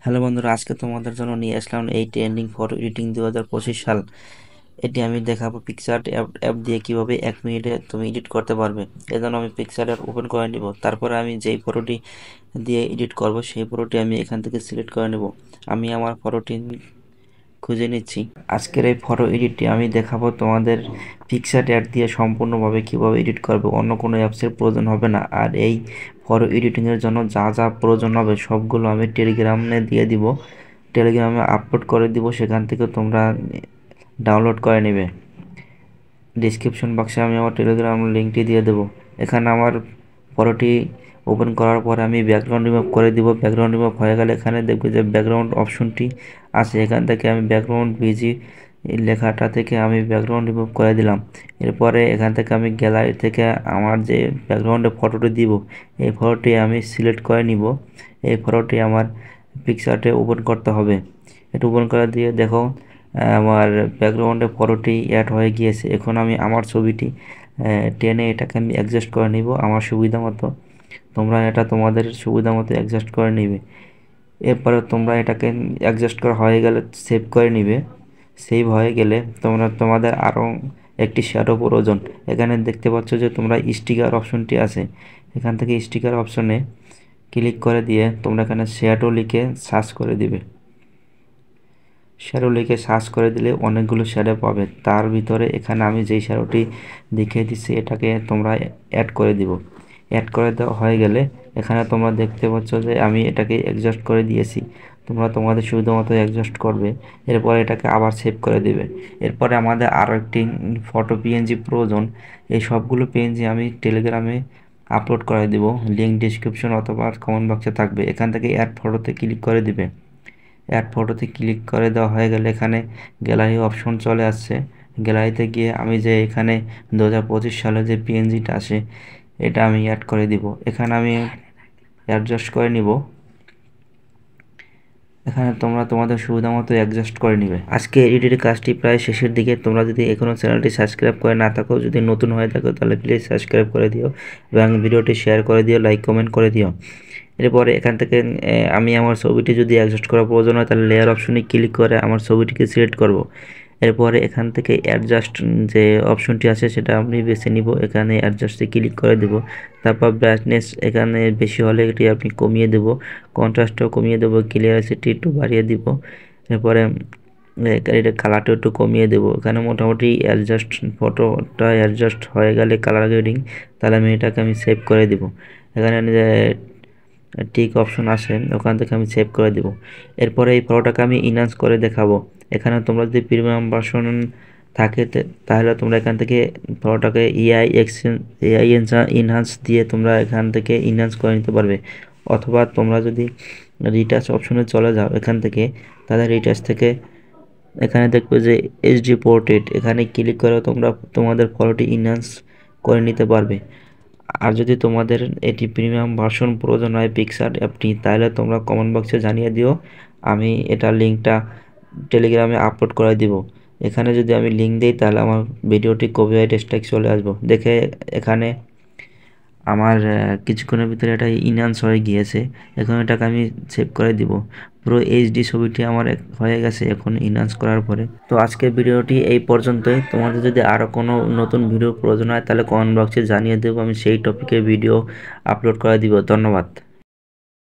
Hello বন্ধুরা, আজকে তোমাদের জন্য নিয়ে আসলাম এই ট্রেন্ডিং ফটো এডিটিং 2025 সাল। এটি আমি দেখাবো পিকচার অ্যাপ দিয়ে কিভাবে 1 মিনিটে তুমি এডিট করতে পারবে। এজন্য আমি পিকচার অ্যাপ ওপেন করে নিব। তারপরে আমি যেই ফটোটি দিয়ে এডিট করব সেই ফটোটি আমি এখান থেকে সিলেক্ট করে নেব। আমি আমার ফটোটি খুঁজে নিচ্ছি। আজকের এই ফটো এডিটটি আমি দেখাবো তোমাদের পিকচার অ্যাড দিয়ে সম্পূর্ণভাবে কিভাবে এডিট করবে, অন্য কোনো অ্যাপসের প্রয়োজন হবে না। আর এই ফটো এডিটিংয়ের জন্য যা যা প্রয়োজন হবে সবগুলো আমি টেলিগ্রামে দিয়ে দিব, টেলিগ্রামে আপলোড করে দিব, সেখান থেকে তোমরা ডাউনলোড করে নেবে। ডিসক্রিপশন বক্সে আমি আমার টেলিগ্রাম লিঙ্কটি দিয়ে দেবো। এখানে আমার ফটোটি ওপেন করার পরে আমি ব্যাকগ্রাউন্ড রিমুভ করে দিব। ব্যাকগ্রাউন্ড রিমুভ হয়ে গেলে এখানে দেখবে যে ব্যাকগ্রাউন্ড অপশনটি আছে, এখান থেকে আমি ব্যাকগ্রাউন্ড বিজি লেখাটা থেকে আমি ব্যাকগ্রাউন্ড রিমুভ করে দিলাম। এরপরে এখান থেকে আমি গ্যালারি থেকে আমার যে ব্যাকগ্রাউন্ডে ফটোটি দিব এই ফটোটি আমি সিলেক্ট করে নিব। এই ফটোটি আমার পিকচারটে ওপেন করতে হবে। এটা ওপেন করে দিয়ে দেখো আমার ব্যাকগ্রাউন্ডে ফটোটি অ্যাড হয়ে গিয়েছে। এখন আমি আমার ছবিটি টেনে এটাকে আমি অ্যাডজাস্ট করে নিব আমার সুবিধা মতো। তোমরা এটা তোমাদের সুবিধা মতো অ্যাডজাস্ট করে নিবে। এরপরে তোমরা এটাকে অ্যাডজাস্ট করা হয়ে গেলে সেভ করে নিবে। সেভ হয়ে গেলে তোমাদের আরও একটি শ্যাডো প্রয়োজন। এখানে দেখতে পাচ্ছ যে তোমরা স্টিকার অপশনটি আছে, এখান থেকে স্টিকার অপশনে ক্লিক করে দিয়ে তোমরা এখানে শ্যাডো লিখে সার্চ করে দিবে। শ্যাডো লিখে সার্চ করে দিলে অনেকগুলো শ্যাডো পাবে। তার ভিতরে এখানে আমি যেই শ্যাডোটি দেখিয়ে দিচ্ছি এটাকে তোমরা অ্যাড করে দিব। অ্যাড করে দেওয়া হয়ে গেলে এখানে তোমরা দেখতে পাচ্ছ যে আমি এটাকে অ্যাডজাস্ট করে দিয়েছি। তোমরা তোমাদের সুবিধা মতো অ্যাডজাস্ট করবে। এরপরে এটাকে আবার সেভ করে দেবে। এরপরে আমাদের আরও একটি ফটো পিএনজি প্রয়োজন। এই সবগুলো পিএনজি আমি টেলিগ্রামে আপলোড করে দেব। লিঙ্ক ডিসক্রিপশন অথবা কমেন্ট বক্সে থাকবে। এখান থেকে অ্যাড ফটোতে ক্লিক করে দিবে। অ্যাড ফটোতে ক্লিক করে দেওয়া হয়ে গেলে এখানে গ্যালারি অপশন চলে আসছে। গ্যালারিতে গিয়ে আমি যে এখানে 2025 সালে যে পিএনজিটা আসে এটা আমি অ্যাড করে দিব। এখানে আমি অ্যাডজাস্ট করে নিব। এখানে তোমরা তোমাদের সুবিধা মতো অ্যাডজাস্ট করে নিবে। আজকে এডিটের কাজটি প্রায় শেষের দিকে। তোমরা যদি এখনও চ্যানেলটি সাবস্ক্রাইব করে না থাকো, যদি নতুন হয়ে থাকো তাহলে প্লিজ সাবস্ক্রাইব করে দিও এবং ভিডিওটি শেয়ার করে দিও, লাইক কমেন্ট করে দিও। এরপরে এখান থেকে আমি আমার ছবিটি যদি অ্যাডজাস্ট করার প্রয়োজন হয় তাহলে লেয়ার অপশনে ক্লিক করে আমার ছবিটিকে সিলেক্ট করব। এরপরে এখান থেকে অ্যাডজাস্ট যে অপশনটি আছে সেটা আমি বেছে নিব। এখানে অ্যাডজাস্টে ক্লিক করে দেব। তারপর ব্রাইটনেস এখানে বেশি হলে এটি আপনি কমিয়ে দেব, কন্ট্রাস্টও কমিয়ে দেব, ক্লিয়ারিটি একটু বাড়িয়ে দিব। এরপরে এটা কালারটা একটু কমিয়ে দেব। এখানে মোটামুটি অ্যাডজাস্ট ফটোটা অ্যাডজাস্ট হয়ে গেলে কালার গ্রেডিং, তাহলে আমি সেভ করে দেব। এখানে টিক অপশন আসে, ওখান থেকে আমি সেভ করে দেব। এরপরে এই ফটোটাকে আমি ইনহ্যান্স করে দেখাবো। এখানে তোমরা যদি প্রিমিয়াম ভার্সন থাকে তাহলে তোমরা এখান থেকে ফটোটাকে এআই ইনহ্যান্স দিয়ে তোমরা এখান থেকে ইনহ্যান্স করে নিতে পারবে। অথবা তোমরা যদি রিটাচ অপশনে চলে যাও এখান থেকে, তাহলে রিটাচ থেকে এখানে দেখবে যে এইচডি পোর্ট্রেট, এখানে ক্লিক করে তোমরা তোমাদের ফটোটি ইনহ্যান্স করে নিতে পারবে। আর যদি তোমাদের এটি প্রিমিয়াম ভার্সন প্রয়োজন হয় পিকচার অ্যাপটি, তাহলে তোমরা কমেন্ট বক্সে জানিয়ে দিও, আমি এটা লিঙ্কটা টেলিগ্রামে আপলোড করে দিব। এখানে যদি আমি লিঙ্ক দিই তাহলে আমার ভিডিওটি কপিরাইট স্ট্রাইক চলে আসবো। দেখে এখানে আমার কিছুক্ষণের ভিতরে এটা ইনহ্যান্স হয়ে গিয়েছে। এখন এটাকে আমি সেভ করে দিব। পুরো এইচডি ছবিটি আমার হয়ে গেছে এখন ইনহ্যান্স করার পরে। তো আজকের ভিডিওটি এই পর্যন্তই। তোমাদের যদি আরও কোনো নতুন ভিডিও প্রয়োজন হয় তাহলে কমেন্ট বক্সে জানিয়ে দেবো, আমি সেই টপিকের ভিডিও আপলোড করে দিব। ধন্যবাদ।